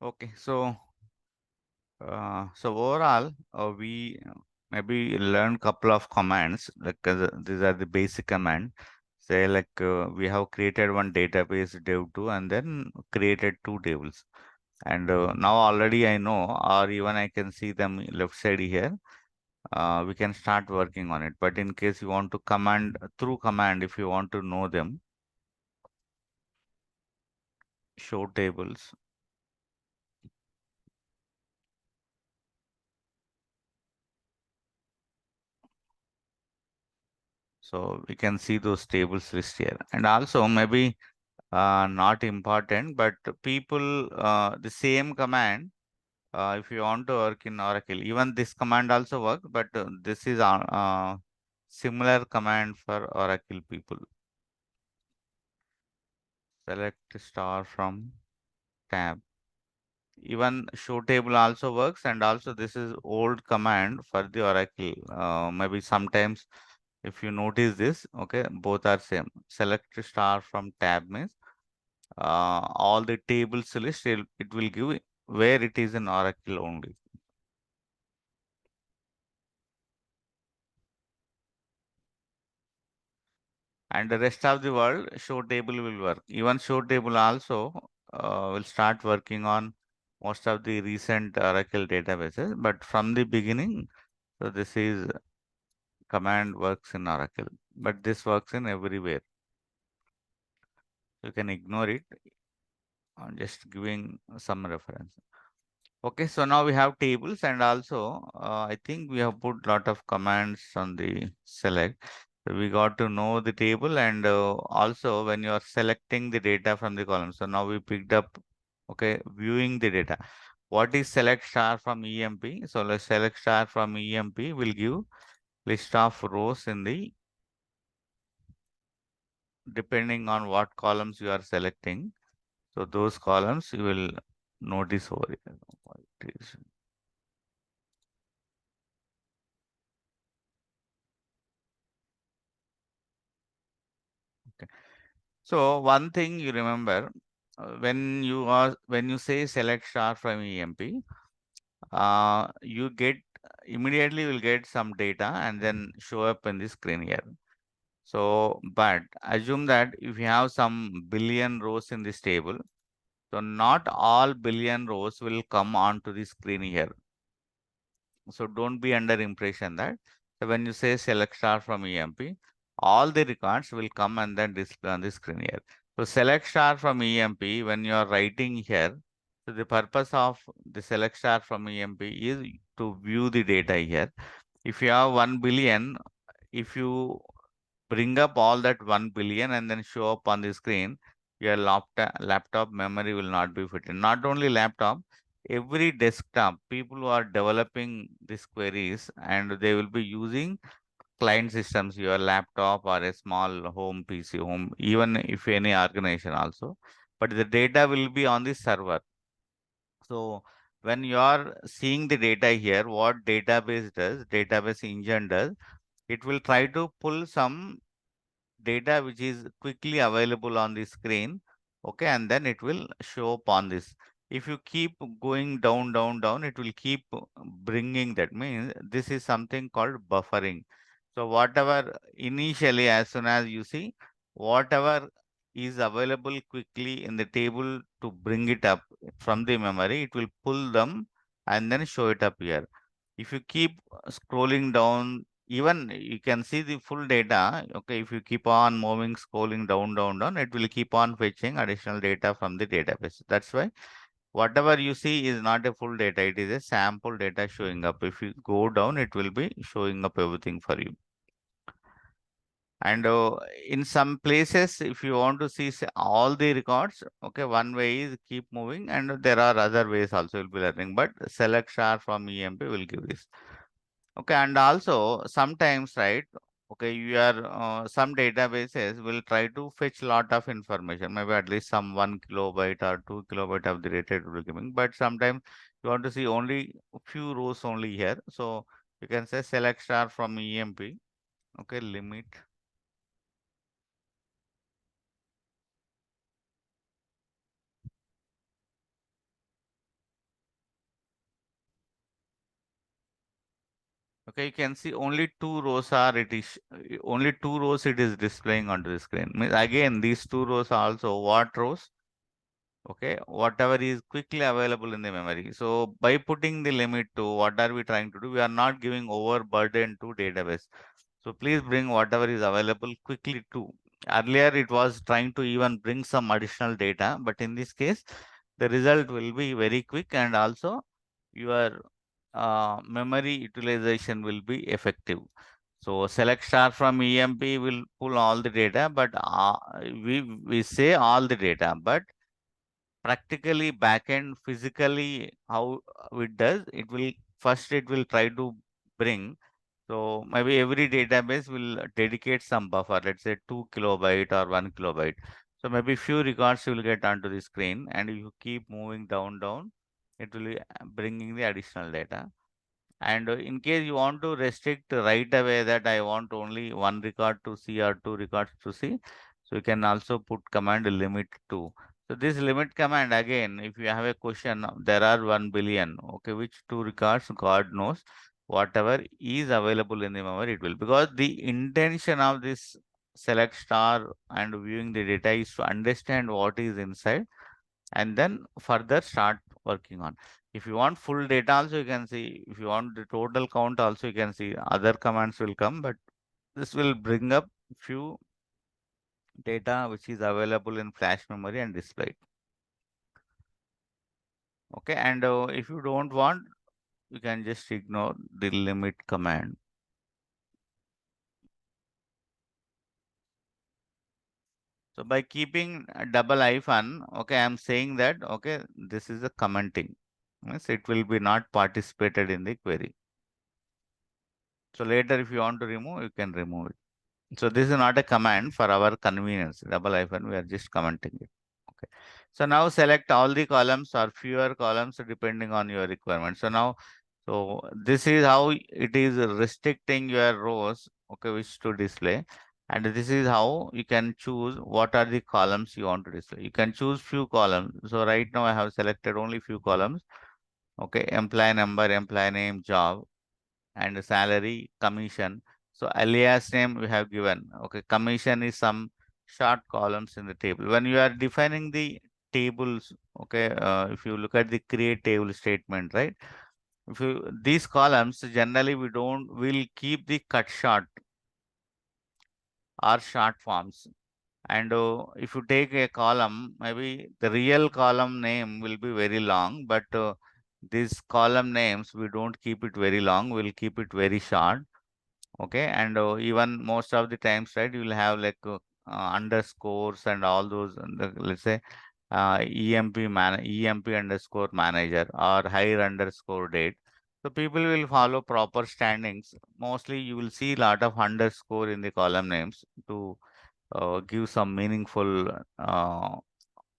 Okay, so overall, we maybe learn couple of commands. Like these are the basic command. Say like we have created one database dev2 and then created two tables. And now already I know, or even I can see them left side here. We can start working on it. But in case you want to command through command, if you want to know them, show tables. So we can see those tables list here. And also maybe not important, but people, the same command, if you want to work in Oracle, even this command also works, but this is similar command for Oracle people. Select star from tab. Even show table also works, and also this is old command for the Oracle. Maybe sometimes if you notice this, okay, both are same. Select star from tab means all the tables list, it will give where it is in Oracle only. And the rest of the world, show table will work. Even show table also will start working on most of the recent Oracle databases. But from the beginning, so this is command works in Oracle, but this works in everywhere. You can ignore it. I'm just giving some reference. Okay, so now we have tables, and also I think we have put lot of commands on the select. So we got to know the table, and also when you are selecting the data from the column. So now we picked up, okay, viewing the data. What is select star from EMP? So let's select star from EMP will give list of rows in the, depending on what columns you are selecting. So those columns you will notice over here. It is- Okay. So one thing you remember, when you say select star from EMP, you get immediately will get some data and then show up in the screen here. So, but assume that if you have some billion rows in this table, so not all billion rows will come onto the screen here. So don't be under impression that, so when you say select star from EMP, all the records will come and then display on the screen here. So select star from EMP, when you are writing here, so the purpose of the select star from EMP is to view the data here. If you have 1 billion, if you bring up all that 1 billion and then show up on the screen, your laptop memory will not be fitted. Not only laptop, every desktop, people who are developing these queries and they will be using client systems, your laptop or a small home PC, home, even if any organization also. But the data will be on the server. So when you are seeing the data here, what database does, database engine does, it will try to pull some data which is quickly available on the screen, okay, and then it will show up on this. If you keep going down, down, down, it will keep bringing, that means this is something called buffering. So whatever initially, as soon as you see whatever is available quickly in the table to bring it up from the memory, it will pull them and then show it up here. If you keep scrolling down, even you can see the full data. Okay, if you keep on moving, scrolling down, down, down, it will keep on fetching additional data from the database. That's why whatever you see is not a full data, it is a sample data showing up. If you go down, it will be showing up everything for you. And in some places, if you want to see all the records, okay, one way is keep moving, and there are other ways also you'll be learning, but select star from EMP will give this. Okay, and also sometimes, right? Okay, you are some databases will try to fetch lot of information, maybe at least some 1 kilobyte or 2 kilobyte of the rated document. But sometimes you want to see only a few rows only here. So you can say select star from EMP. Okay, limit. Okay, you can see only two rows are it is only two rows it is displaying onto the screen. Means again, these two rows are also what rows? Okay, whatever is quickly available in the memory. So by putting the limit to what are we trying to do, we are not giving overburden to database. So please bring whatever is available quickly too. Earlier it was trying to even bring some additional data, but in this case, the result will be very quick, and also your memory utilization will be effective. So select star from EMP will pull all the data, but we say all the data, but practically backend physically how it does, it will first it will try to bring. So maybe every database will dedicate some buffer, let's say 2 kilobyte or 1 kilobyte. So maybe few records you will get onto the screen, and if you keep moving down, it will be bringing the additional data. And in case you want to restrict right away that I want only one record to see or two records to see, so you can also put command limit to. So this limit command again, if you have a question, there are 1 billion, okay, which two records, God knows, whatever is available in the memory, it will. Because the intention of this select star and viewing the data is to understand what is inside and then further start working on. If you want full data also you can see, if you want the total count also you can see, other commands will come, but this will bring up few data which is available in flash memory and display. Okay, and if you don't want, you can just ignore the limit command. So by keeping a double hyphen, okay, I'm saying that, okay, this is a commenting. Means it will be not participated in the query. So later if you want to remove, you can remove it. So this is not a command for our convenience, double hyphen, we are just commenting it. Okay. So now select all the columns or fewer columns depending on your requirement. So now, so this is how it is restricting your rows, okay, which to display. And this is how you can choose what are the columns you want to display. You can choose few columns. So right now I have selected only few columns. Okay, employee number, employee name, job, and salary, commission. So alias name we have given. Okay, commission is some short columns in the table. When you are defining the tables, okay, if you look at the create table statement, right? If you these columns generally we don't will keep the cut short or short forms. And if you take a column, maybe the real column name will be very long, but these column names we don't keep it very long, we'll keep it very short. Okay, and even most of the times, right, you will have like underscores and all those, let's say EMP underscore manager or hire underscore date. So people will follow proper standings. Mostly you will see a lot of underscore in the column names to give some meaningful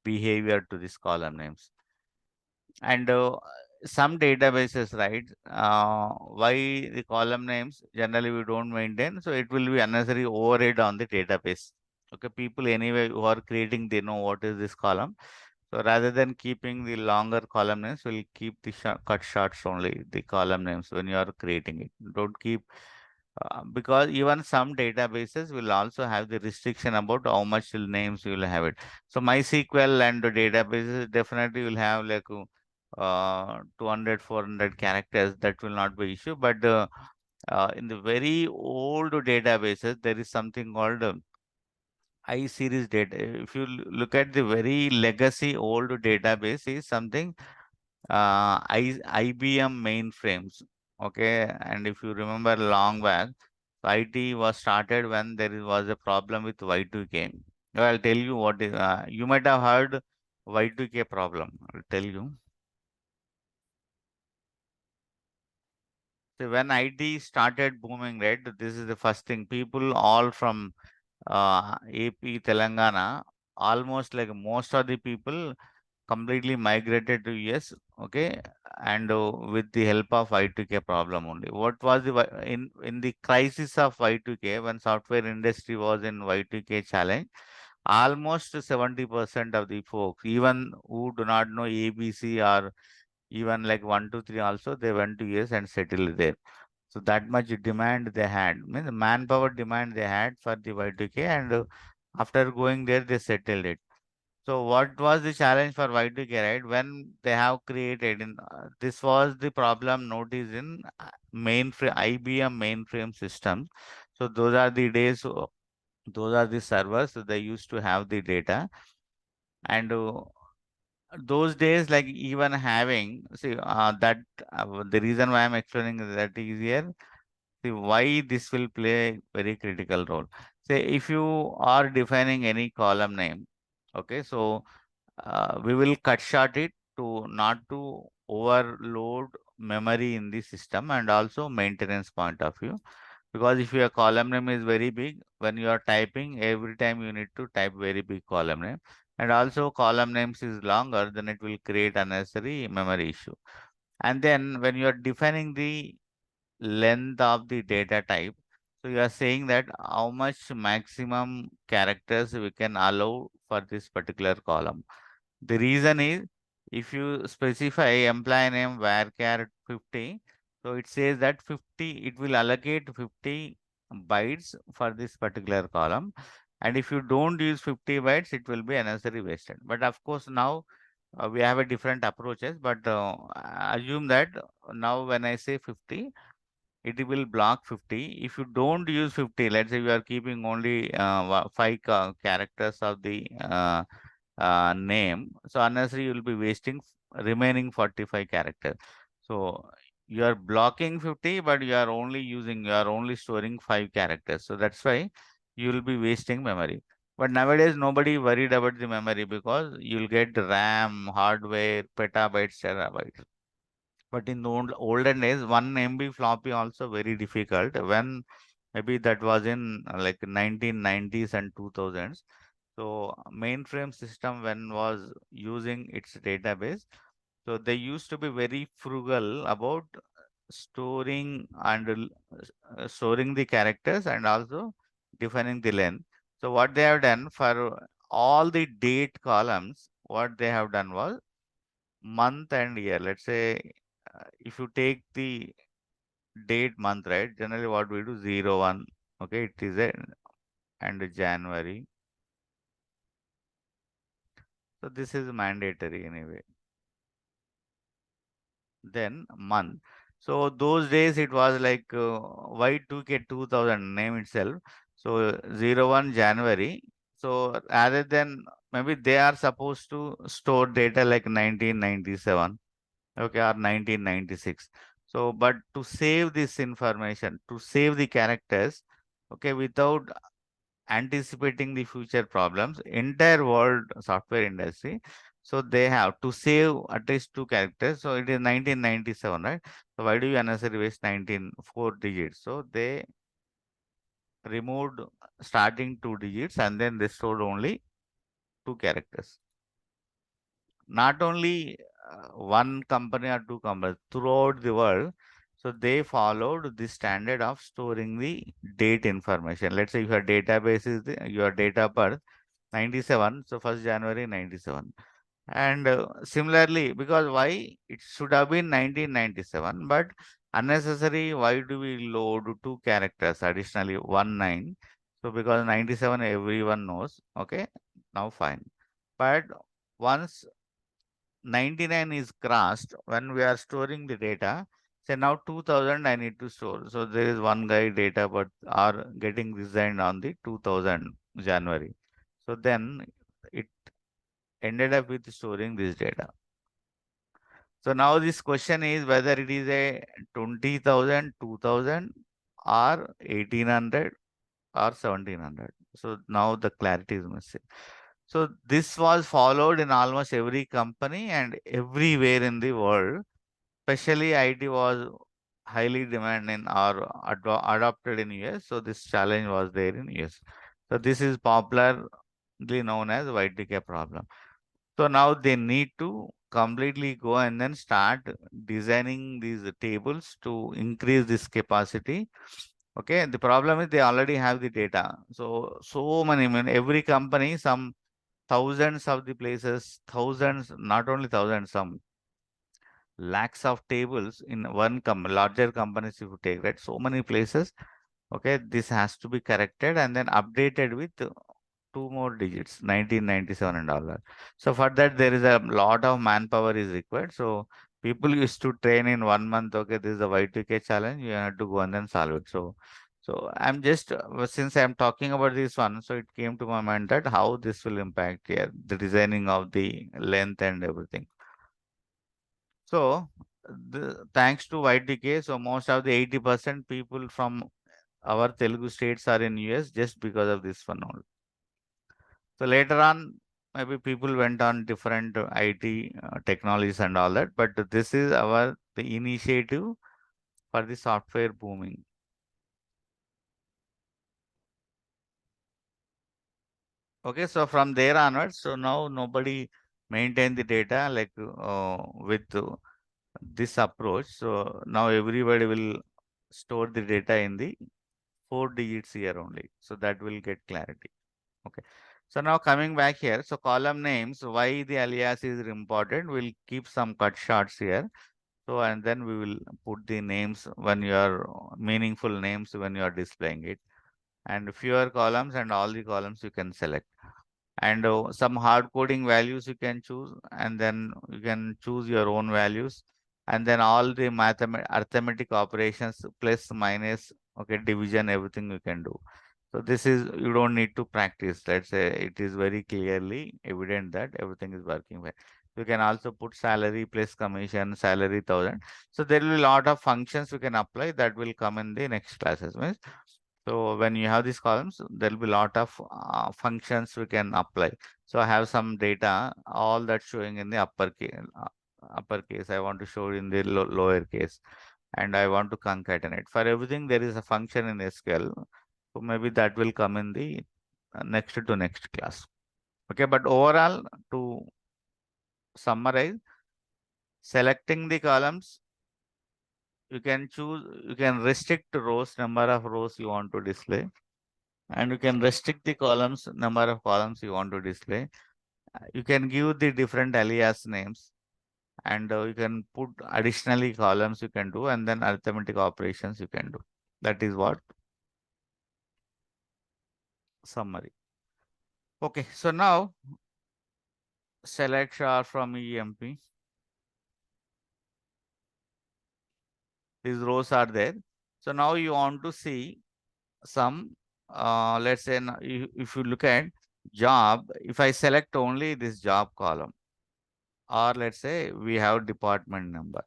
behavior to these column names. And some databases, right? Why the column names generally we don't maintain, so it will be unnecessary overhead on the database. Okay, people anyway who are creating, they know what is this column. So rather than keeping the longer column names, we'll keep the cut shorts only, the column names when you are creating it. Don't keep because even some databases will also have the restriction about how much names you will have it. So MySQL and the databases definitely will have like 200, 400 characters. That will not be issue. But in the very old databases, there is something called I series data. If you look at the very legacy old database, is something IBM mainframes. Okay, and if you remember long back, IT was started when was a problem with Y2K. Now, I'll tell you what is. You might have heard Y2K problem. I'll tell you. So when IT started booming, right? This is the first thing. People all from AP, Telangana, almost like most of the people completely migrated to US, okay, and with the help of Y2K problem only. What was the in the crisis of Y2K when software industry was in Y2K challenge? Almost 70% of the folks, even who do not know ABC or even like 1, 2, 3 also, they went to US and settled there. So that much demand they had, means the manpower demand they had for the Y2K, and after going there, they settled it. So what was the challenge for Y2K, right? When they have created in this was the problem noticed in mainframe IBM mainframe systems. So those are the days, those are the servers, so they used to have the data, and those days, like even having, see, that the reason why I'm explaining that is here. See why this will play a very critical role. Say if you are defining any column name, okay, so we will cut short it to not to overload memory in the system and also maintenance point of view. Because if your column name is very big, when you are typing, every time you need to type very big column name. And also column names is longer, then it will create unnecessary memory issue. And then when you are defining the length of the data type, so you are saying that how much maximum characters we can allow for this particular column. The reason is if you specify employee name varchar 50, so it says that 50, it will allocate 50 bytes for this particular column. And if you don't use 50 bytes, it will be unnecessary wasted. But of course, now we have a different approaches, but assume that now when I say 50, it will block 50. If you don't use 50, let's say you are keeping only five characters of the name, so unnecessary you will be wasting remaining 45 characters. So you are blocking 50, but you are only storing 5 characters. So that's why you will be wasting memory. But nowadays nobody worried about the memory because you'll get RAM, hardware, petabytes, terabytes. But in the olden days, 1 MB floppy also very difficult. When maybe that was in like 1990s and 2000s. So mainframe system when was using its database, so they used to be very frugal about storing and storing the characters and also defining the length. So what they have done for all the date columns, what they have done was month and year. Let's say if you take the date month, right? Generally, what we do 01. Okay, it is a and January. So this is mandatory anyway. Then month. So those days it was like Y2K 2000 name itself. So 01 January. So rather than maybe they are supposed to store data like 1997, okay, or 1996. So, but to save this information, to save the characters, okay, without anticipating the future problems, entire world software industry, so they have to save at least 2 characters. So it is 1997, right? So why do you unnecessarily waste 4 digits? So they removed starting 2 digits and then they stored only 2 characters. Not only one company or two companies throughout the world, so they followed the standard of storing the date information. Let's say if your database is your date of birth 97, so 1st January 97. And similarly, because why it should have been 1997, but unnecessary, why do we load 2 characters additionally 19? So because 97 everyone knows, okay, now fine. But once 99 is crossed, when we are storing the data, say now 2000 I need to store. So there is one guy data but are getting resigned on the 2000 January. So then it ended up with storing this data. So now this question is whether it is a 20,000, 2000 or 1800 or 1700. So now the clarity is missing. So this was followed in almost every company and everywhere in the world. Especially IT was highly demanded or adopted in US. So this challenge was there in US. So this is popularly known as Y2K problem. So now they need to completely go and then start designing these tables to increase this capacity. Okay, the problem is they already have the data. So many, I mean, every company, some thousands of the places, thousands, not only thousands, some lakhs of tables in one larger companies if you take, right? So many places. Okay, this has to be corrected and then updated with two more digits, 1997 and all that. So for that, there is a lot of manpower is required. So people used to train in 1 month. Okay, this is the Y2K challenge. You have to go and then solve it. So I'm just since I'm talking about this one, so it came to my mind that how this will impact here, the designing of the length and everything. So thanks to Y2K, so most of the 80% people from our Telugu states are in US just because of this one only. So later on, maybe people went on different IT technologies and all that, but this is the initiative for the software booming. Okay, so from there onwards, so now nobody maintain the data like with this approach. So now everybody will store the data in the 4 digits here only. So that will get clarity. Okay. So now coming back here, so column names, why the alias is important, we'll keep some cut shots here. So, and then we will put the names when you are meaningful names when you are displaying it, and fewer columns and all the columns you can select. And some hard coding values you can choose, and then you can choose your own values, and then all the arithmetic operations, plus, minus, okay, division, everything you can do. So this is, you don't need to practice. Let's say it is very clearly evident that everything is working well. You can also put salary plus commission, salary 1,000. So there will be a lot of functions you can apply that will come in the next classes. Means, so when you have these columns, there will be a lot of functions we can apply. So I have some data, all that showing in the uppercase. I want to show in the lower case, and I want to concatenate. For everything, there is a function in SQL. So maybe that will come in the next class. Okay, but overall, to summarize, selecting the columns, you can restrict rows, number of rows you want to display, and you can restrict the columns, number of columns you want to display. You can give the different alias names, and you can put additionally columns you can do, and then arithmetic operations you can do. That is what summary. Okay, so now select char from EMP. These rows are there. So now you want to see some, let's say, if you look at job, if I select only this job column, or let's say we have department number.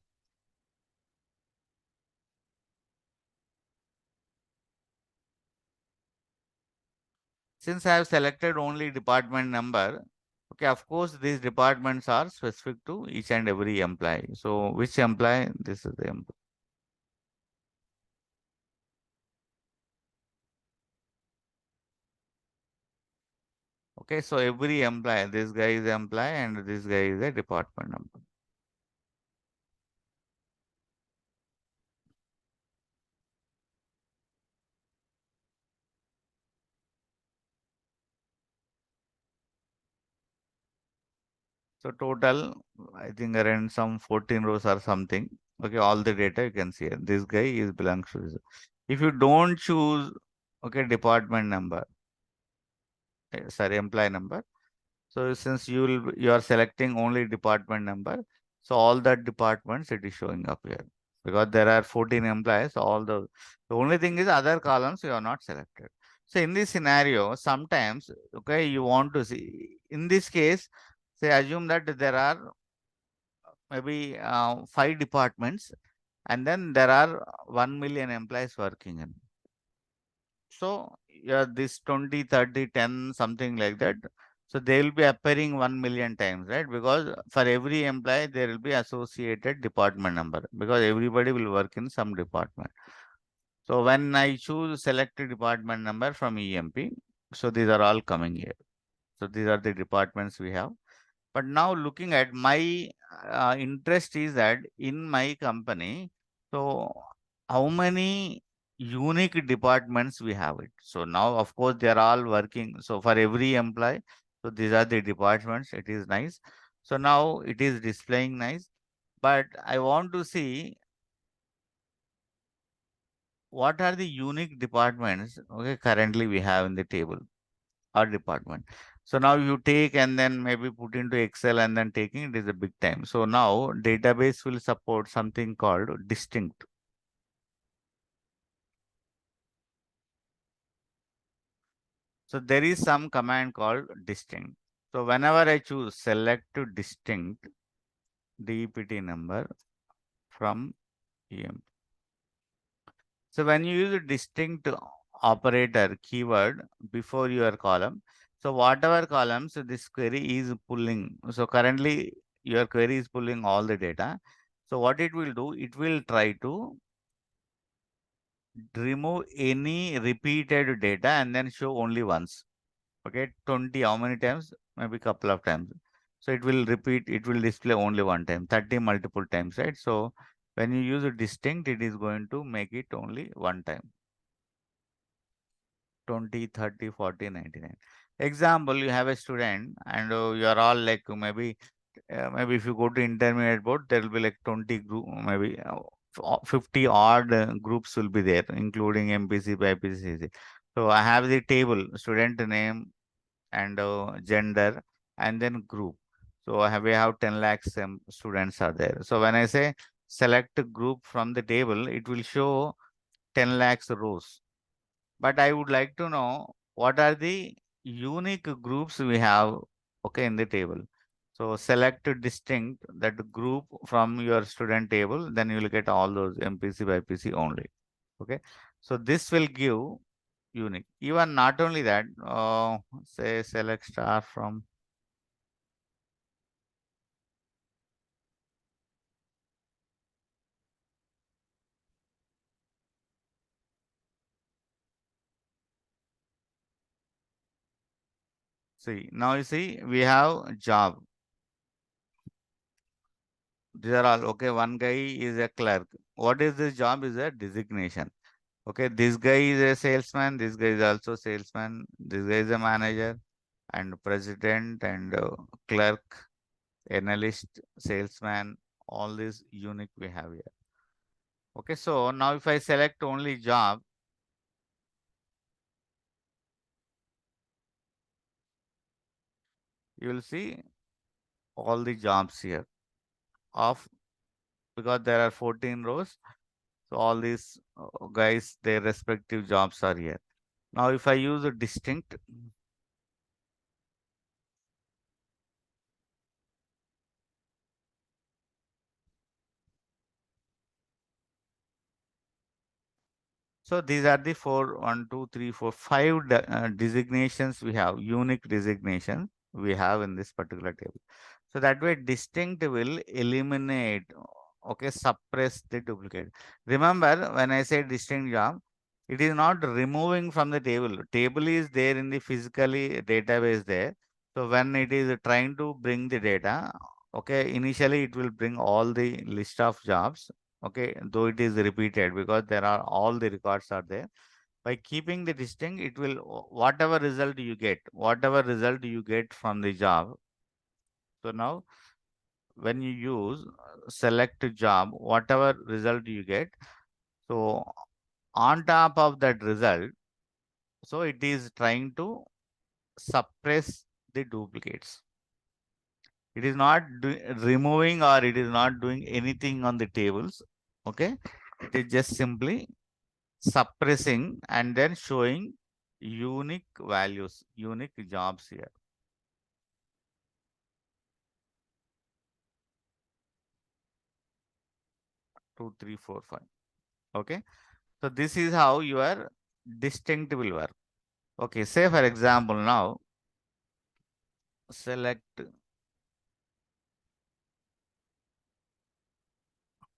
Since I have selected only department number, okay, of course, these departments are specific to each and every employee. So which employee? This is the employee. Okay, so every employee, this guy is employee and this guy is a department number. So total, I think around some 14 rows or something. Okay, all the data you can see. This guy is belongs to this. If you don't choose, okay, department number, sorry, employee number. So since you are selecting only department number, so all that departments it is showing up here because there are 14 employees. The only thing is other columns you are not selected. So in this scenario, sometimes, okay, you want to see in this case, say assume that there are maybe 5 departments, and then there are 1 million employees working in. So yeah, this 20, 30, 10, something like that. So they will be appearing 1 million times, right? Because for every employee, there will be associated department number because everybody will work in some department. So when I choose select a department number from EMP, so these are all coming here. So these are the departments we have. But now looking at my interest is that in my company, so how many unique departments we have it. So now, of course, they are all working. So for every employee, so these are the departments. It is nice. So now it is displaying nice. But I want to see what are the unique departments, okay, currently we have in the table or department. So now you take and then maybe put into Excel and then taking it is a big time. So now database will support something called distinct. So there is some command called distinct. So whenever I choose select to distinct DEPT number from EM. So when you use a distinct operator keyword before your column, so whatever columns this query is pulling. So currently your query is pulling all the data. So what it will do, it will try to remove any repeated data and then show only once. Okay, 20, how many times? Maybe couple of times. So it will repeat, it will display only one time, 30 multiple times, right? So when you use a distinct, it is going to make it only one time. 20, 30, 40, 99. Example, you have a student and you are all like maybe if you go to intermediate board, there will be like 20 group, maybe 50 odd groups will be there, including MPC, BPC. So I have the table, student name and gender and then group. So we have 10 lakhs students are there. So when I say select group from the table, it will show 10 lakhs rows. But I would like to know what are the unique groups we have, okay, in the table. So select distinct that group from your student table, then you will get all those MPC by PC only. Okay. So this will give unique. Even not only that, say select star from, see, now you see we have job. These are all, okay, one guy is a clerk. What is this job is a designation. Okay, this guy is a salesman, this guy is also salesman, this guy is a manager and president and clerk, analyst, salesman, all these unique we have here. Okay, so now if I select only job, you will see all the jobs here of, because there are 14 rows. So all these guys, their respective jobs are here. Now if I use a distinct, so these are the four, one, two, three, four, five designations we have, unique designation we have in this particular table. So that way distinct will eliminate, okay, suppress the duplicate. Remember when I say distinct job, it is not removing from the table. Table is there in the physically database there. So when it is trying to bring the data, okay, initially it will bring all the list of jobs, okay, though it is repeated because there are all the records are there. By keeping the distinct, it will whatever result you get from the job. So now when you use select job, whatever result you get, so on top of that result, so it is trying to suppress the duplicates. It is not removing or it is not doing anything on the tables. Okay. It is just simply suppressing and then showing unique values, unique jobs here. 2, 3, 4, 5. Okay. So this is how your distinct will work. Okay. Say for example, now select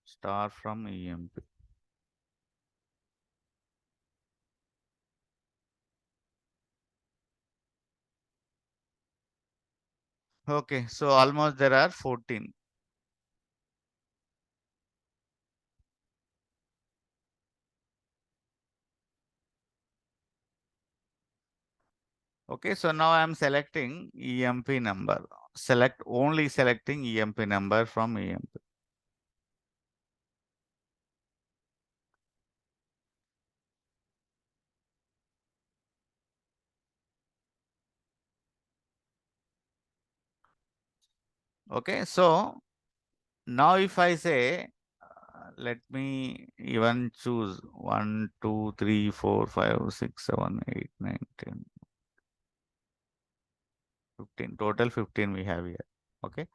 star from EMP. Okay. So almost there are 14. Okay, so now I am selecting EMP number. Select only selecting EMP number from EMP. Okay, so now if I say, let me even choose 1, 2, 3, 4, 5, 6, 7, 8, 9, 10, 15. Total 15 we have here. Okay.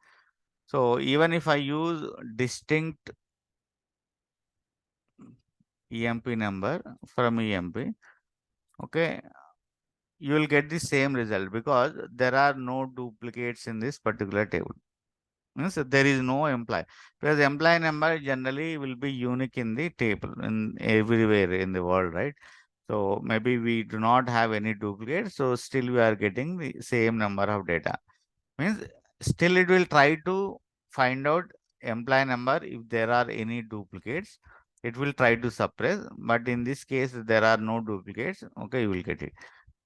So even if I use distinct EMP number from EMP, okay, you will get the same result because there are no duplicates in this particular table. Means there is no employee, because employee number generally will be unique in the table in everywhere in the world, right? So maybe we do not have any duplicates, so still we are getting the same number of data. Means still it will try to find out employee number. If there are any duplicates, it will try to suppress, but in this case there are no duplicates. Okay, you will get it.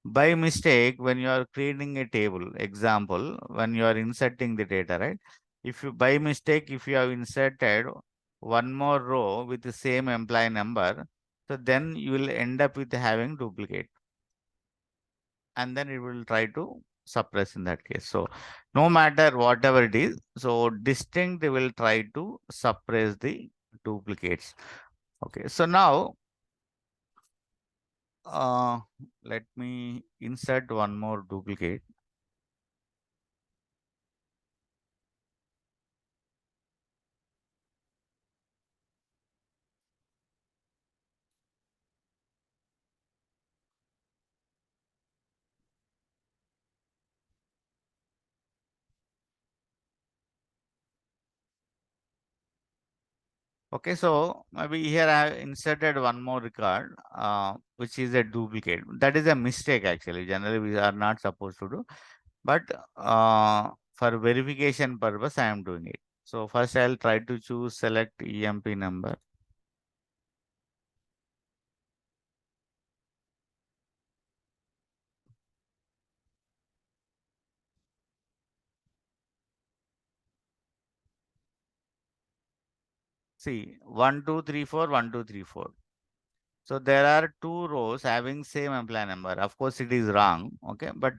By mistake, when you are creating a table, example, when you are inserting the data, right? If you by mistake, if you have inserted one more row with the same employee number, so then you will end up with having duplicate, and then it will try to suppress in that case. So no matter whatever it is, so distinct will try to suppress the duplicates. Okay, so now uh, let me insert one more duplicate. Okay, so maybe here I have inserted one more record, which is a duplicate. That is a mistake actually. Generally, we are not supposed to do, but for verification purpose, I am doing it. So first, I'll try to choose select EMP number. See, 1, 2, 3, 4, 1, 2, 3, 4. So there are two rows having same employee number. Of course, it is wrong. Okay, but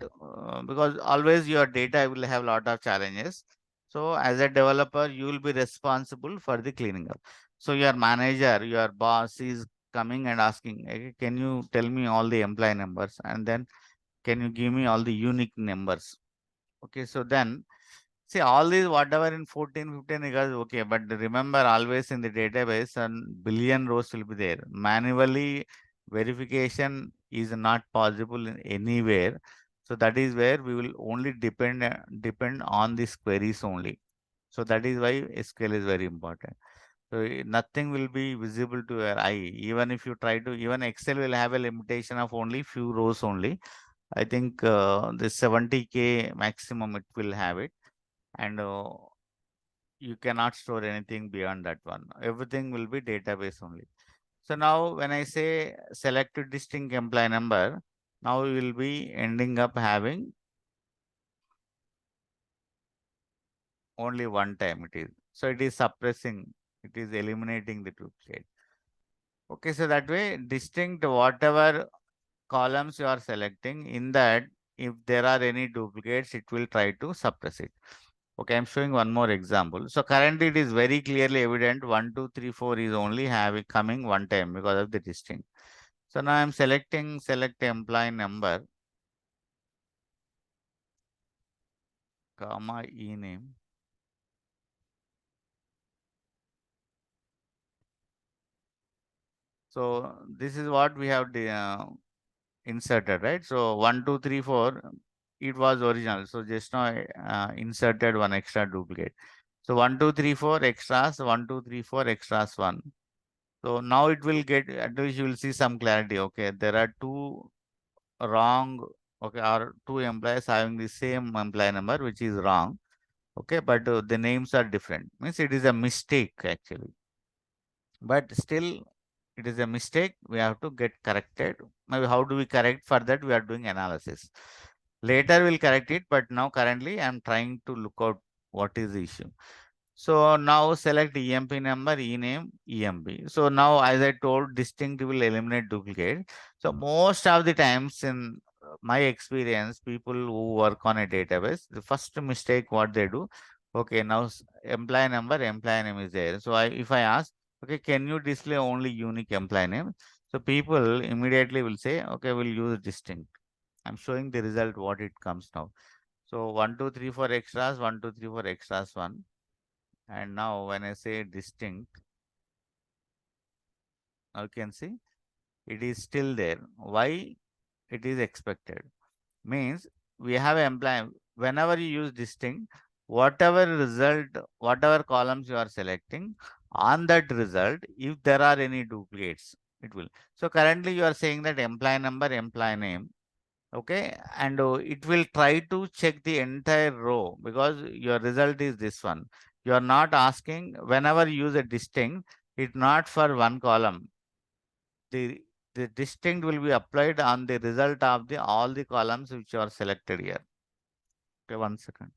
because always your data will have lot of challenges. So as a developer, you will be responsible for the cleaning up. So your manager, your boss is coming and asking, "Okay, can you tell me all the employee numbers, and then can you give me all the unique numbers?" Okay, so then see all these whatever in 14, 15 because okay, but remember always in the database and billion rows will be there. Manually verification is not possible in anywhere. So that is where we will only depend on these queries only. So that is why SQL is very important. So nothing will be visible to your eye. Even if you try to, even Excel will have a limitation of only few rows only. I think the 70K maximum it will have it, and you cannot store anything beyond that one. Everything will be database only. So now when I say select a distinct employee number, now we will be ending up having only one time it is. So it is suppressing, it is eliminating the duplicate. Okay, so that way distinct whatever columns you are selecting, in that if there are any duplicates, it will try to suppress it. Okay, I'm showing one more example. So currently it is very clearly evident 1, 2, 3, 4 is only having coming one time because of the distinct. So now I'm selecting select employee number, comma e name. So this is what we have inserted, right? So 1, 2, 3, 4, it was original. So just now inserted one extra duplicate. So 1, 2, 3, 4 extras, 1, 2, 3, 4 extras 1. So now it will get, at least you will see some clarity. Okay, there are two wrong, okay, or two employees having the same employee number, which is wrong. Okay, but the names are different. Means it is a mistake actually. But still, it is a mistake. We have to get corrected. Maybe how do we correct? For that, we are doing analysis. Later, we'll correct it. But now, currently, I'm trying to look out what is the issue. So now select EMP number, ename, EMP. So now, as I told, distinct will eliminate duplicate. So most of the times in my experience, people who work on a database, the first mistake what they do, Okay, now employee name is there. So if I ask, okay, can you display only unique employee name? So people immediately will say, okay, we'll use distinct. I'm showing the result what it comes now. So 1, 2, 3, 4 extras, 1, 2, 3, 4 extras 1. And now when I say distinct, now you can see it is still there. Why it is expected? Means we have employee. Whenever you use distinct, whatever result, whatever columns you are selecting, on that result, if there are any duplicates, it will. So currently you are saying that employee number, employee name. Okay, and it will try to check the entire row because your result is this one. You are not asking whenever you use a distinct, it's not for one column. The distinct will be applied on the result of the all the columns which are selected here. Okay, 1 second.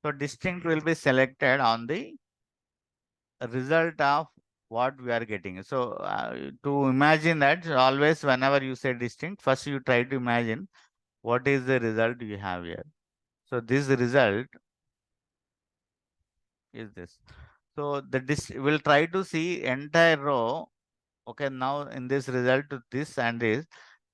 So distinct will be selected on the result of what we are getting. So to imagine that always whenever you say distinct, first you try to imagine what is the result you have here. So this result is this. So the will try to see entire row. Okay, now in this result this and this,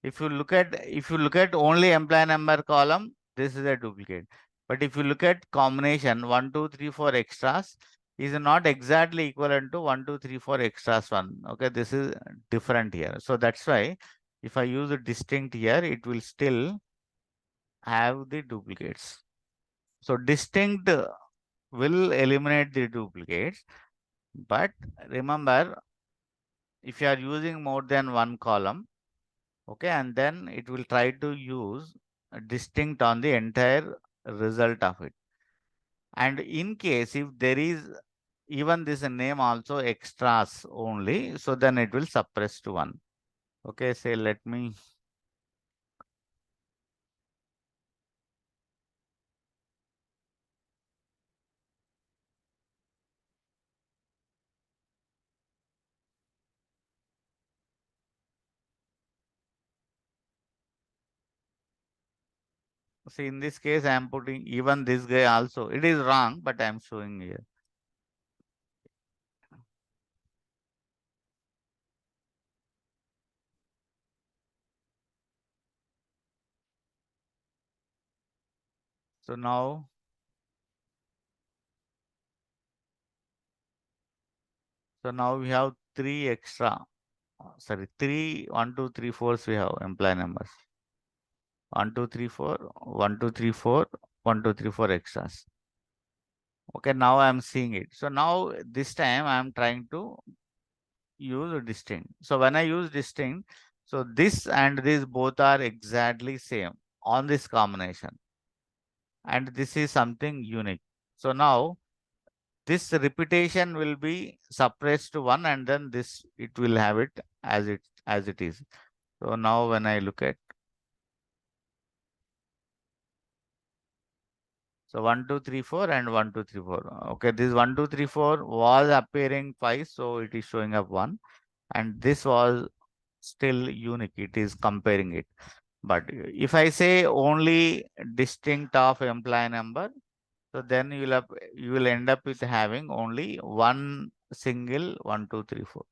if you look at only employee number column, this is a duplicate. But if you look at combination 1, 2, 3, 4 extras is not exactly equivalent to 1, 2, 3, 4 extras 1. Okay, this is different here. So that's why if I use a distinct here, it will still have the duplicates. So distinct will eliminate the duplicates. But remember, if you are using more than one column, okay, and then it will try to use a distinct on the entire result of it. And in case if there is even this name also extras only, so then it will suppress to 1. Okay, say let me. See, in this case, I am putting even this guy also. It is wrong, but I am showing here. So now we have three extra. Sorry, three, 1, 2, 3, 4 we have employee numbers. 1, 2, 3, 4, 1, 2, 3, 4, 1, 2, 3, 4 extras. Okay, now I am seeing it. So now this time I am trying to use distinct. So when I use distinct, so this and this both are exactly same on this combination. And this is something unique. So now this repetition will be suppressed to 1 and then this it will have it as it is. So now when I look at, so 1, 2, 3, 4 and 1, 2, 3, 4. Okay, this 1, 2, 3, 4 was appearing twice, so it is showing up 1. And this was still unique. It is comparing it. But if I say only distinct of employee number, so then you will end up with having only one single 1, 2, 3, 4.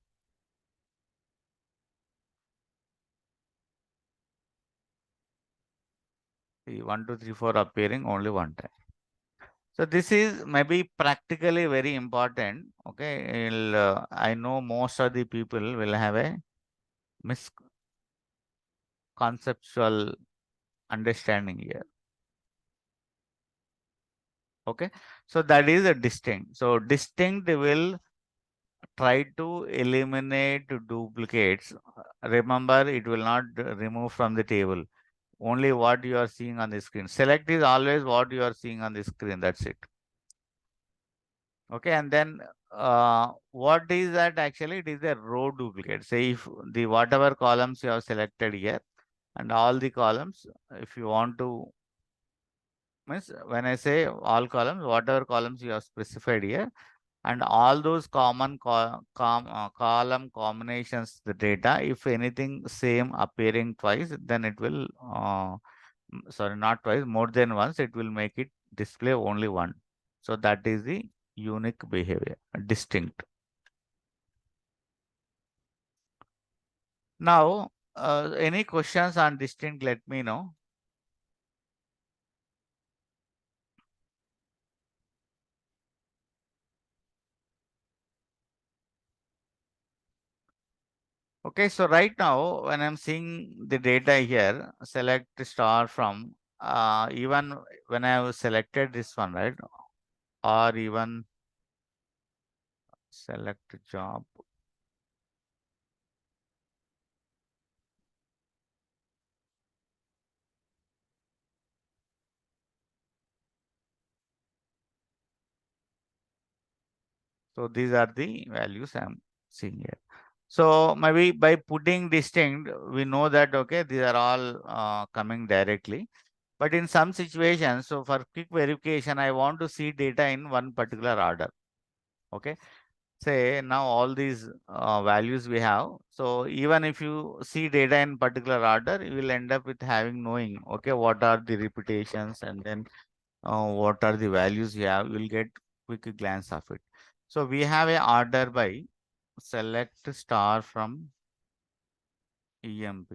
See 1, 2, 3, 4 appearing only one time. So this is maybe practically very important. Okay, I know most of the people will have a misconceptual understanding here. Okay, so that is a distinct. So distinct will try to eliminate duplicates. Remember, it will not remove from the table. Only what you are seeing on the screen. Select is always what you are seeing on the screen. That's it. Okay, and then what is that actually? It is a row duplicate. Say if the whatever columns you have selected here and all the columns, if you want to, means when I say all columns, whatever columns you have specified here, and all those common column combinations, the data, if anything same appearing twice, then it will, sorry, not twice, more than once, it will make it display only one. So that is the unique behavior, distinct. Now, any questions on distinct, let me know. Okay, so right now, when I'm seeing the data here, select star from, even when I have selected this one, right? Or even select job. So these are the values I'm seeing here. So maybe by putting distinct, we know that, okay, these are all coming directly. But in some situations, so for quick verification, I want to see data in one particular order. Okay. Say now all these values we have. So even if you see data in particular order, you will end up with having knowing, okay, what are the repetitions and then what are the values you have. You will get quick glance of it. So we have a order by select star from EMP,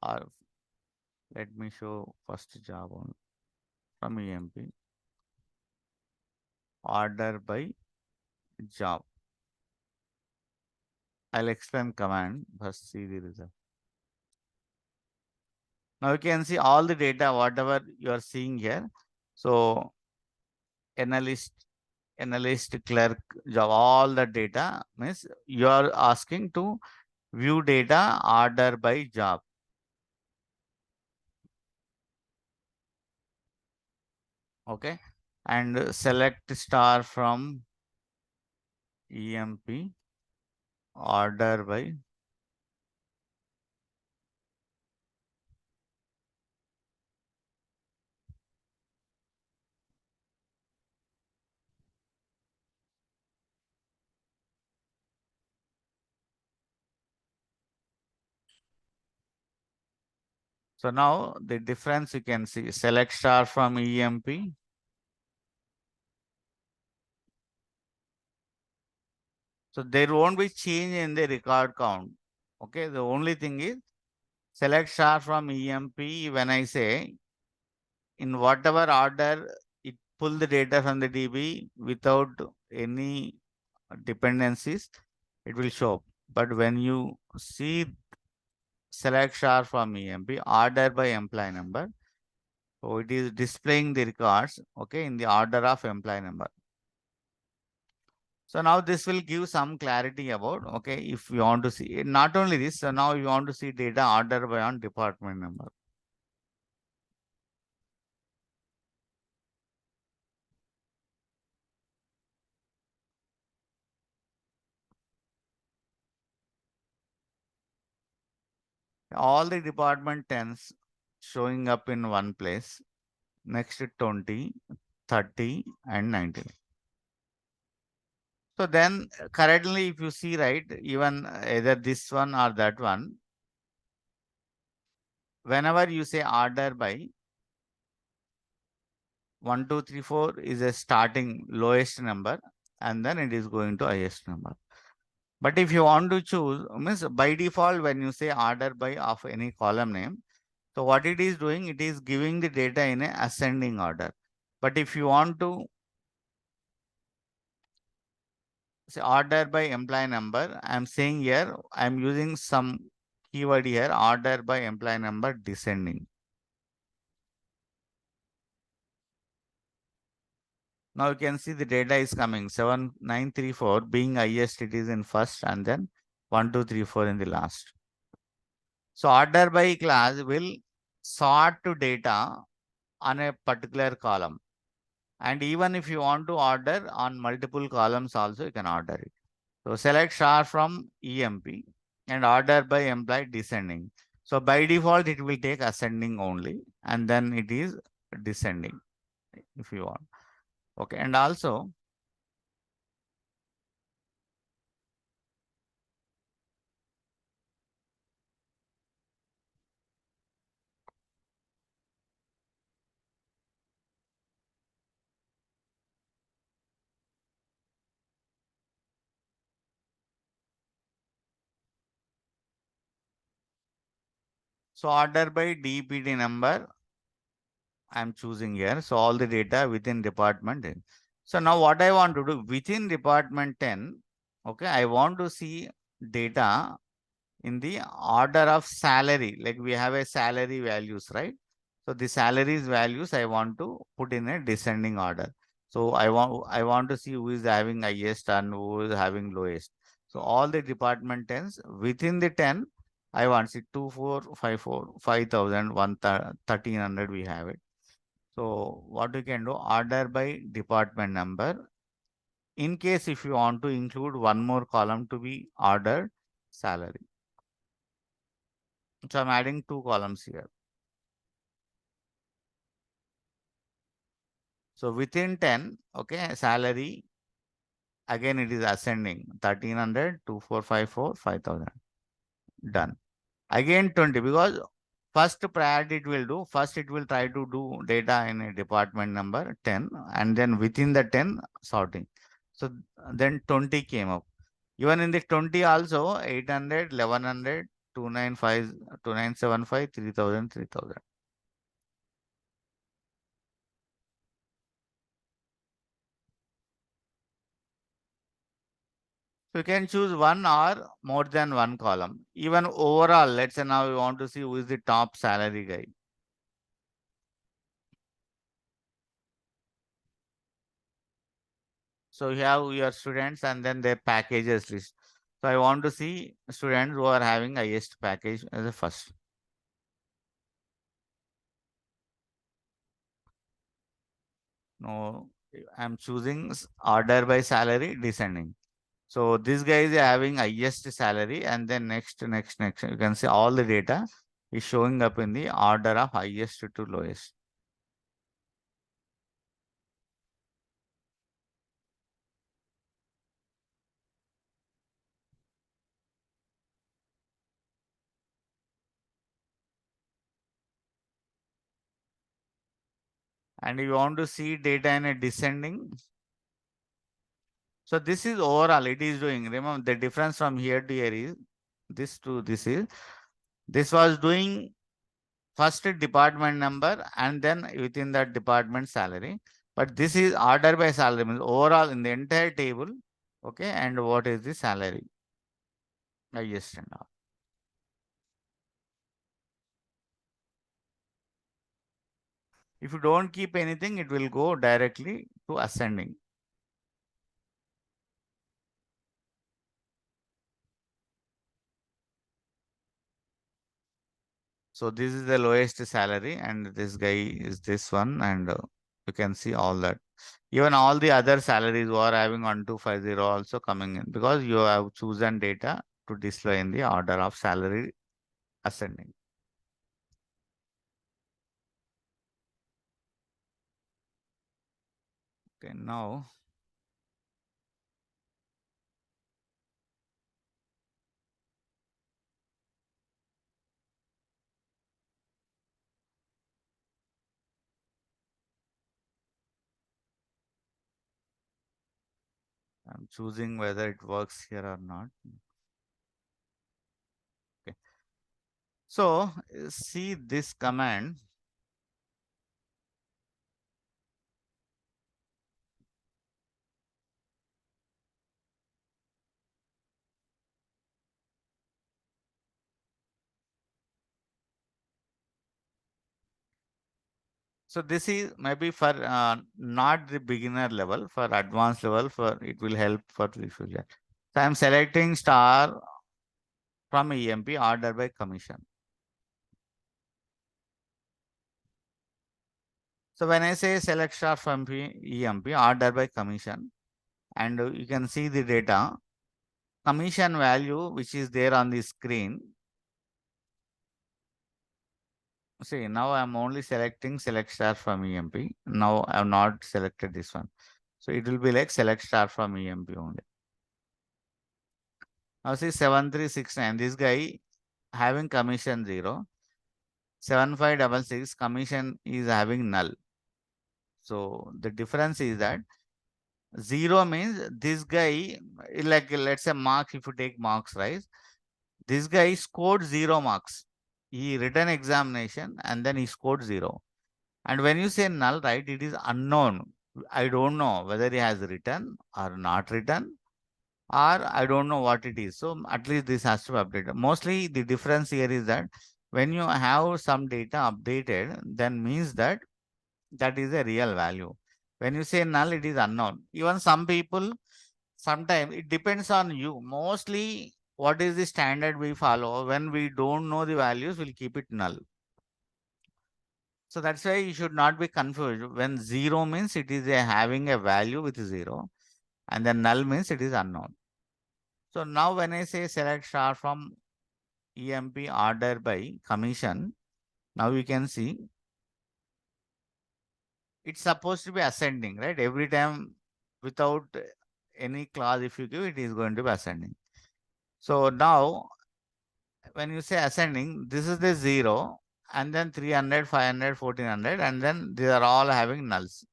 or let me show first job on from EMP, order by job. I'll explain command, first see the result. Now you can see all the data, whatever you are seeing here. So analyst, analyst, clerk, job, all the data means you are asking to view data order by job. Okay. And select star from EMP, order by. So now the difference you can see, select star from EMP. So there won't be change in the record count. Okay. The only thing is select star from EMP. When I say in whatever order it pull the data from the DB without any dependencies, it will show up. But when you see select star from EMP, order by employee number, so it is displaying the records, okay, in the order of employee number. So now this will give some clarity about, okay, if you want to see, not only this, so now you want to see data order by on department number. All the department 10s showing up in one place, next 20, 30 and 19. So then currently if you see, right, even either this one or that one, whenever you say order by 1, 2, 3, 4 is a starting lowest number and then it is going to highest number. But if you want to choose, means by default, when you say order by of any column name, so what it is doing, it is giving the data in a ascending order. But if you want to say order by employee number, I'm saying here, I'm using some keyword here, order by employee number descending. Now you can see the data is coming 7934 being highest, it is in first and then 1, 2, 3, 4 in the last. So order by class will sort to data on a particular column And even if you want to order on multiple columns also, you can order it. So select star from EMP and order by employee descending. So by default, it will take ascending only, and then it is descending if you want. Okay. And also, so order by DPD number, I'm choosing here. So all the data within department. So now what I want to do within department 10, okay, I want to see data in the order of salary. Like we have a salary values, right? So the salaries values I want to put in a descending order. So I want to see who is having highest and who is having lowest. So all the department tens within the 10, I want see 2454 5000 1300 we have it. So what you can do, order by department number. In case if you want to include one more column to be ordered salary. So I'm adding two columns here. So within 10, okay, salary, again it is ascending 1300, 2454, 5000. Done. Again 20 because first priority it will do. First it will try to do data in a department number 10 and then within the 10 sorting. So then 20 came up. Even in the 20 also 800, 1100, 295, 2975, 3000, 3000. So you can choose one or more than one column. Even overall, let's say now we want to see who is the top salary guy. So you have your students and then their packages list. So I want to see students who are having highest package as a first. No, I'm choosing order by salary descending. So this guy is having highest salary and then next. You can see all the data is showing up in the order of highest to lowest. And you want to see data in a descending. So this is overall, it is doing. Remember the difference from here to here is this to this is this was doing first department number and then within that department salary. But this is order by salary means overall in the entire table. Okay, and what is the salary? Highest and all. If you don't keep anything, it will go directly to ascending. So this is the lowest salary and this guy is this one and you can see all that. Even all the other salaries who are having 1250 also coming in because you have chosen data to display in the order of salary ascending. Okay, now I'm choosing whether it works here or not. Okay. So see this command. So this is maybe for not the beginner level, for advanced level, for it will help for the future. So I'm selecting star from EMP order by commission. So when I say select star from EMP, order by commission, and you can see the data, commission value which is there on the screen. See, now I'm only selecting select star from EMP. Now I have not selected this one. So it will be like select star from EMP only. Now see 7369, this guy having commission 0. 7566 commission is having null. So the difference is that 0 means this guy, like let's say marks, if you take marks, right? This guy scored 0 marks. He written examination and then he scored 0. And when you say null, right, it is unknown. I don't know whether he has written or not written, or I don't know what it is. So at least this has to be updated. Mostly the difference here is that when you have some data updated, then means that that is a real value. When you say null, it is unknown. Even some people, sometimes it depends on you. Mostly, what is the standard we follow? When we don't know the values, we'll keep it null. So that's why you should not be confused. When 0 means it is having a value with 0, and then null means it is unknown. So now when I say select star from EMP order by commission, now you can see it's supposed to be ascending, right? Every time without any clause, if you give, it is going to be ascending. So now when you say ascending, this is the 0, and then 300, 500, 1400, and then they are all having nulls.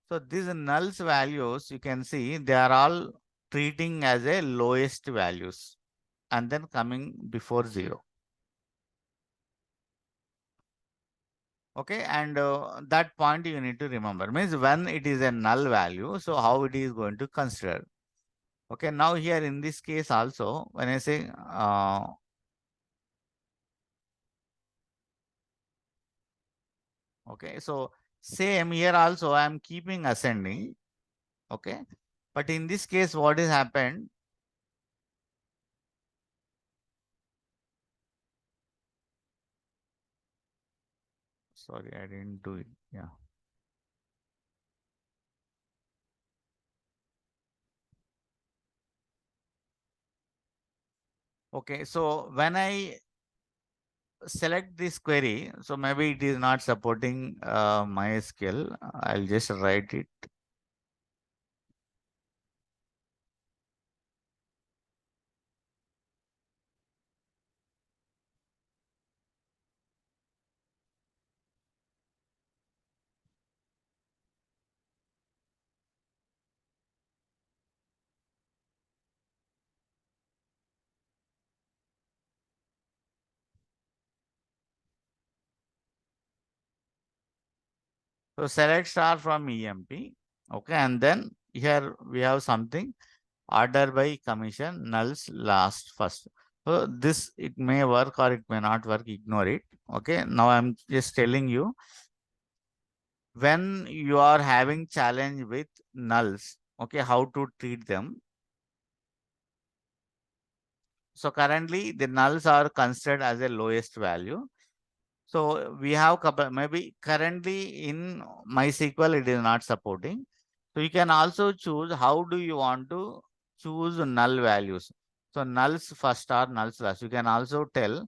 So these nulls values, you can see they are all treating as a lowest values and then coming before 0. Okay, and that point you need to remember, means when it is a null value, so how it is going to consider. Okay, now here in this case also, when I say okay, so same here also I am keeping ascending. Okay, but in this case, what has happened? Sorry, I didn't do it. Yeah. Okay, so when I select this query, so maybe it is not supporting MySQL. I'll just write it. So select star from EMP. Okay, and then here we have something order by commission, nulls last first. So this it may work or it may not work, ignore it. Okay, now I'm just telling you, when you are having challenge with nulls, okay, how to treat them. So currently the nulls are considered as a lowest value. So we have couple, maybe currently in MySQL it is not supporting. So you can also choose how do you want to choose null values. So nulls first or nulls last. You can also tell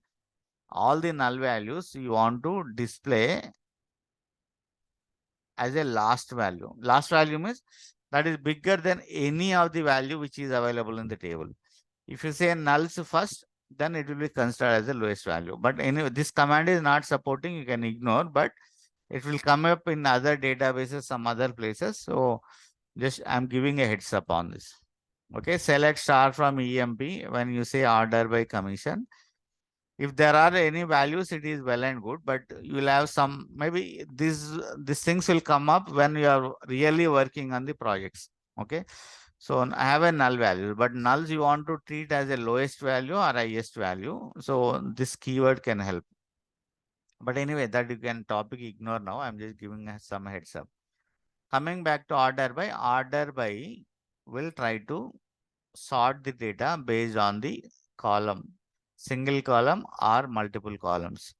all the null values you want to display as a last value. Last value means that is bigger than any of the value which is available in the table. If you say nulls first, then it will be considered as the lowest value. But anyway, this command is not supporting, you can ignore, but it will come up in other databases, some other places. So just I'm giving a heads up on this. Okay, select star from EMP when you say order by commission. If there are any values, it is well and good, but you will have some, maybe these things will come up when you are really working on the projects. Okay, so I have a null value, but nulls you want to treat as a lowest value or highest value. So this keyword can help. But anyway, that you can topic ignore now. I'm just giving some heads up. Coming back to order by will try to sort the data based on the column, single column or multiple columns.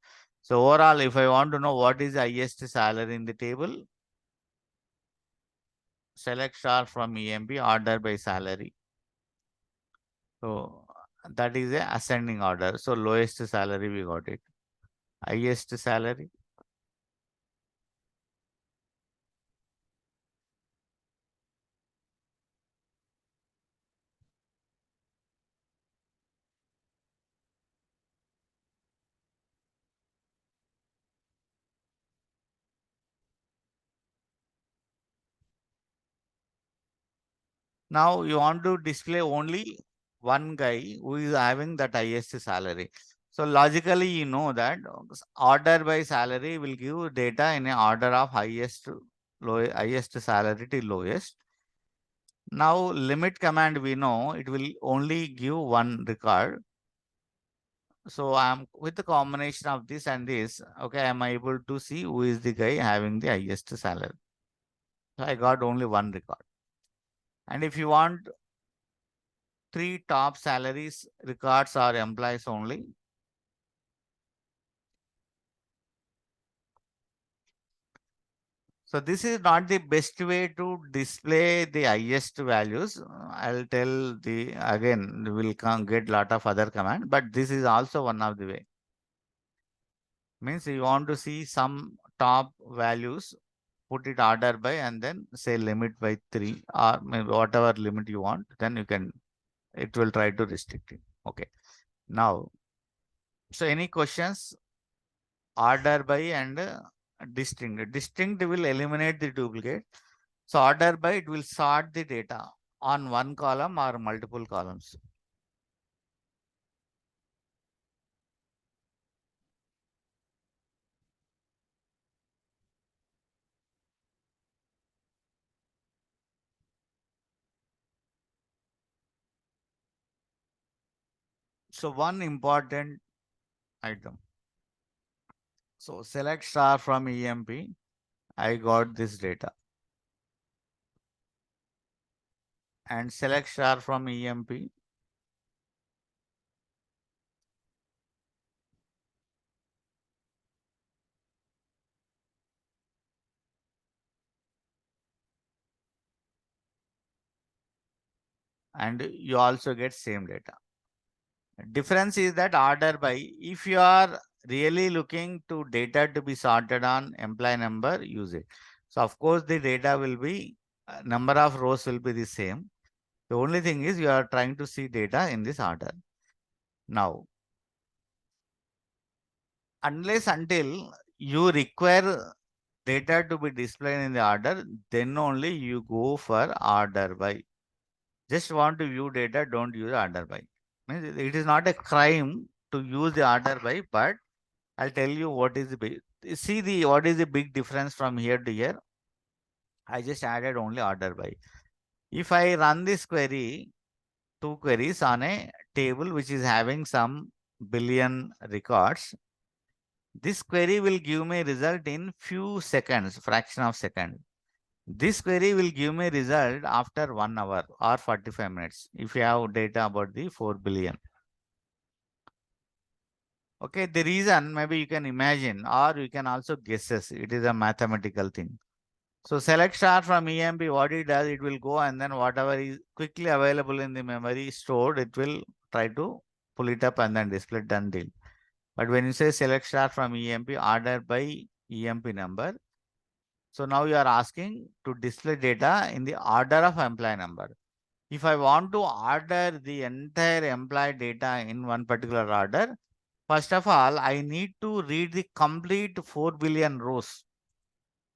So overall, if I want to know what is the highest salary in the table, select star from EMP, order by salary. So that is a ascending order. So lowest salary we got it. Highest salary. Now you want to display only one guy who is having that highest salary. So logically, you know that order by salary will give data in a order of highest salary to lowest. Now limit command, we know it will only give one record. So I'm with the combination of this and this, okay, I'm able to see who is the guy having the highest salary. So I got only one record. And if you want three top salaries records or employees only, so this is not the best way to display the highest values. I'll tell the again, we'll get lot of other command, but this is also one of the way. Means you want to see some top values, put it order by and then say limit by 3 or maybe whatever limit you want, then you can, it will try to restrict it. Okay. Now, so any questions? Order by and distinct. Distinct will eliminate the duplicate. So order by, it will sort the data on one column or multiple columns. So one important item. So select star from EMP. I got this data. And select star from EMP. And you also get same data. Difference is that order by, if you are really looking to data to be sorted on employee number, use it. So of course the data will be, number of rows will be the same. The only thing is you are trying to see data in this order. Now, unless until you require data to be displayed in the order, then only you go for order by. Just want to view data, don't use order by. Means it is not a crime to use the order by, but I'll tell you what is the big, see the what is the big difference from here to here. I just added only order by. If I run this query, two queries on a table which is having some billion records, this query will give me result in few seconds, fraction of second. This query will give me result after 1 hour or 45 minutes if you have data about the 4 billion. Okay, the reason maybe you can imagine or you can also guesses. It is a mathematical thing. So select star from EMP, what it does, it will go and then whatever is quickly available in the memory stored, it will try to pull it up and then display, done deal. But when you say select star from EMP, order by EMP number. So now you are asking to display data in the order of employee number. If I want to order the entire employee data in one particular order, first of all, I need to read the complete 4 billion rows.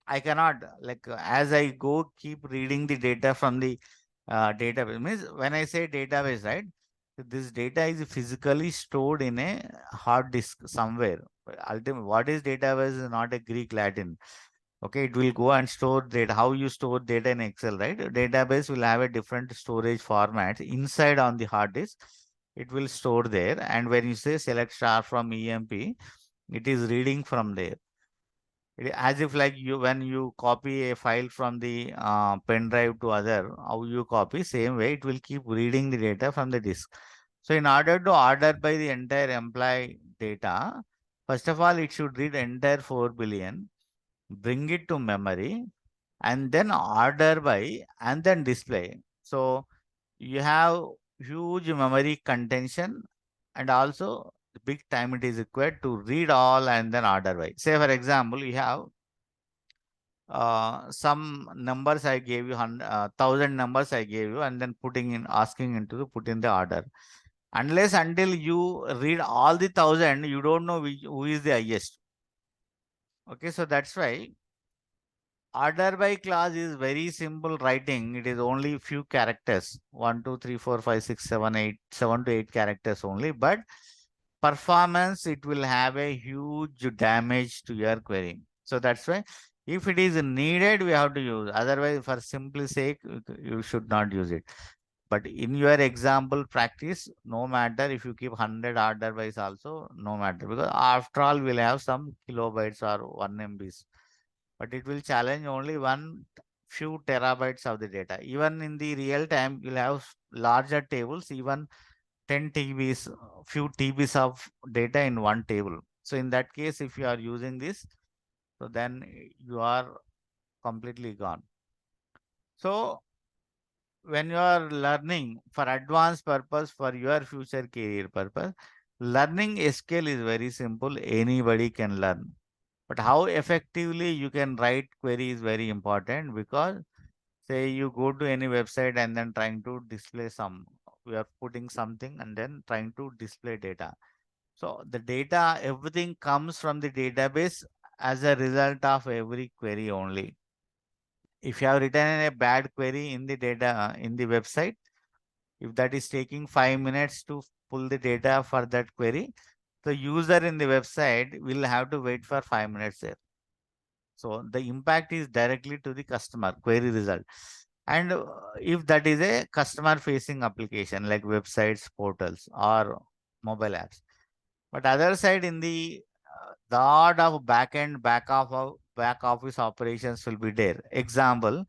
I cannot, like, as I go, keep reading the data from the database. Means when I say database, right? This data is physically stored in a hard disk somewhere. Ultimately, what is database is not a Greek Latin. Okay, it will go and store data. How you store data in Excel, right? Database will have a different storage format inside on the hard disk. It will store there. And when you say select star from EMP, it is reading from there. As if like you, when you copy a file from the pen drive to other, how you copy, same way it will keep reading the data from the disk. So in order to order by the entire employee data, First of all, it should read entire 4 billion, bring it to memory, and then order by and then display. So you have huge memory contention, and also the big time it is required to read all and then order by. Say for example, you have some numbers I gave you, 1,000 numbers I gave you, and then asking into the put in the order. Unless until you read all the 1,000, you don't know who is the highest. Okay, so that's why order by clause is very simple writing. It is only few characters, 1, 2, 3, 4, 5, 6, 7, 8, 7 to 8 characters only. But performance, it will have a huge damage to your query. So that's why if it is needed, we have to use. Otherwise, for simply sake, you should not use it. But in your example practice, no matter if you keep 100 order wise also, no matter, because after all, we'll have some kilobytes or 1 MBs, but it will challenge only one few terabytes of the data. Even in the real time, you'll have larger tables, even 10 TBs, few TBs of data in one table. So in that case, if you are using this, so then you are completely gone. So when you are learning for advanced purpose, for your future career purpose, learning SQL is very simple. Anybody can learn. But how effectively you can write query is very important, because say you go to any website and then trying to display we are putting something and then trying to display data. So the data, everything comes from the database as a result of every query only. If you have written a bad query in the data in the website, if that is taking 5 minutes to pull the data for that query, the user in the website will have to wait for 5 minutes there. So the impact is directly to the customer query result. And if that is a customer facing application like websites, portals, or mobile apps. But other side, in the art of back office operations will be there. Example,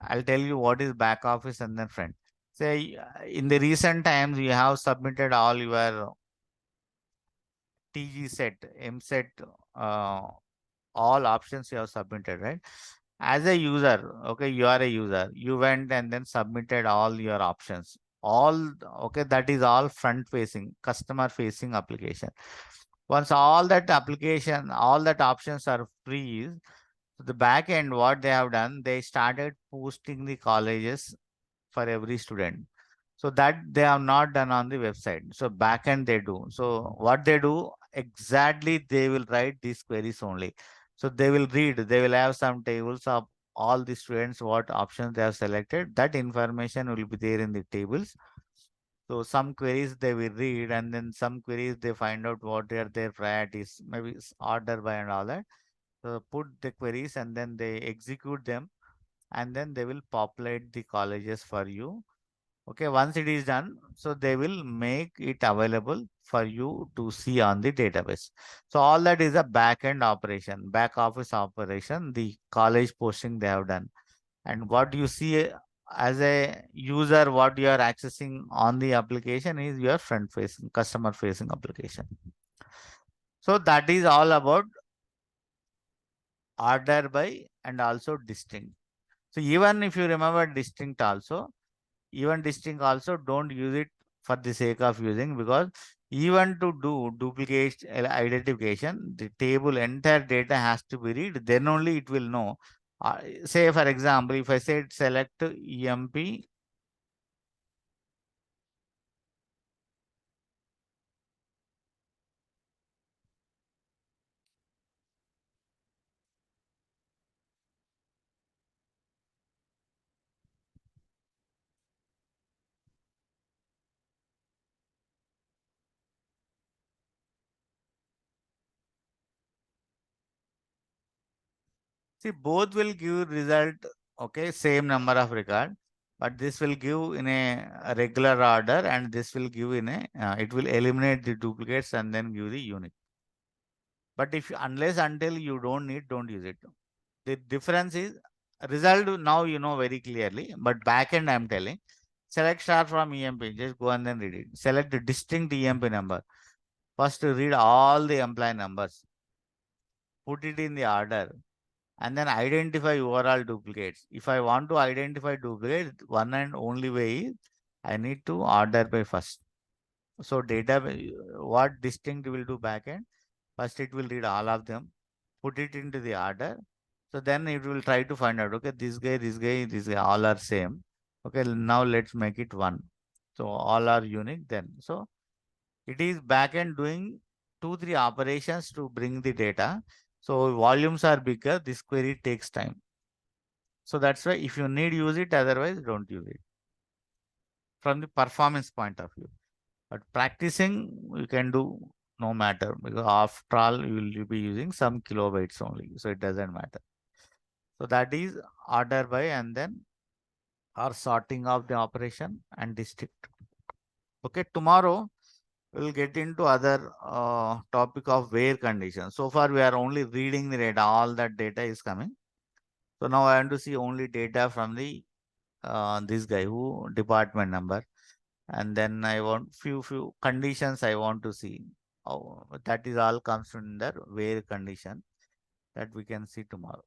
I'll tell you what is back office and then front. Say in the recent times you have submitted all your TG set, M set, uh, all options you have submitted, right? As a user, okay, you are a user. You went and then submitted all your options. All okay, that is all front facing, customer facing application. Once all that options are free, the back end, what they have done, they started posting the colleges for every student. So that they have not done on the website. So backend they do. So what they do exactly, they will write these queries only. So they will read, they will have some tables of all the students, what options they have selected. That information will be there in the tables. So some queries they will read, and then some queries they find out what are their priorities, maybe order by and all that. So put the queries and then they execute them, and then they will populate the colleges for you. Okay, once it is done, so they will make it available for you to see on the database. So all that is a back end operation, back office operation, the college posting they have done. And what you see as a user, what you are accessing on the application is your front facing, customer facing application. So that is all about order by and also distinct. So even if you remember distinct also, even distinct also, don't use it for the sake of using, because even to do duplicate identification, the table entire data has to be read, then only it will know. Say for example, if I said select EMP. See, both will give result, okay, same number of record, but this will give in a regular order, and this will give in it will eliminate the duplicates and then give the unique. But if unless until you don't need, don't use it. The difference is result now you know very clearly, but backend I'm telling, select star from EMP, just go and then read it. Select the distinct EMP number. First read all the employee numbers, put it in the order, and then identify overall duplicates. If I want to identify duplicates, one and only way is I need to order by first. So data, what distinct will do backend? First it will read all of them, put it into the order. So then it will try to find out, okay, this guy, this guy, this guy, all are same. Okay, now let's make it one. So all are unique then. So it is backend doing 2, 3 operations to bring the data. So volumes are bigger, this query takes time. So that's why if you need, use it, otherwise don't use it from the performance point of view. But practicing, you can do no matter, because after all, you will be using some kilobytes only. So it doesn't matter. So that is order by, and then or sorting of the operation and district. Okay, tomorrow we'll get into other topic of where condition. So far we are only reading the data, all that data is coming. So now I want to see only data from the this guy who department number, and then I want few conditions I want to see. Oh, that is all comes under where condition that we can see tomorrow.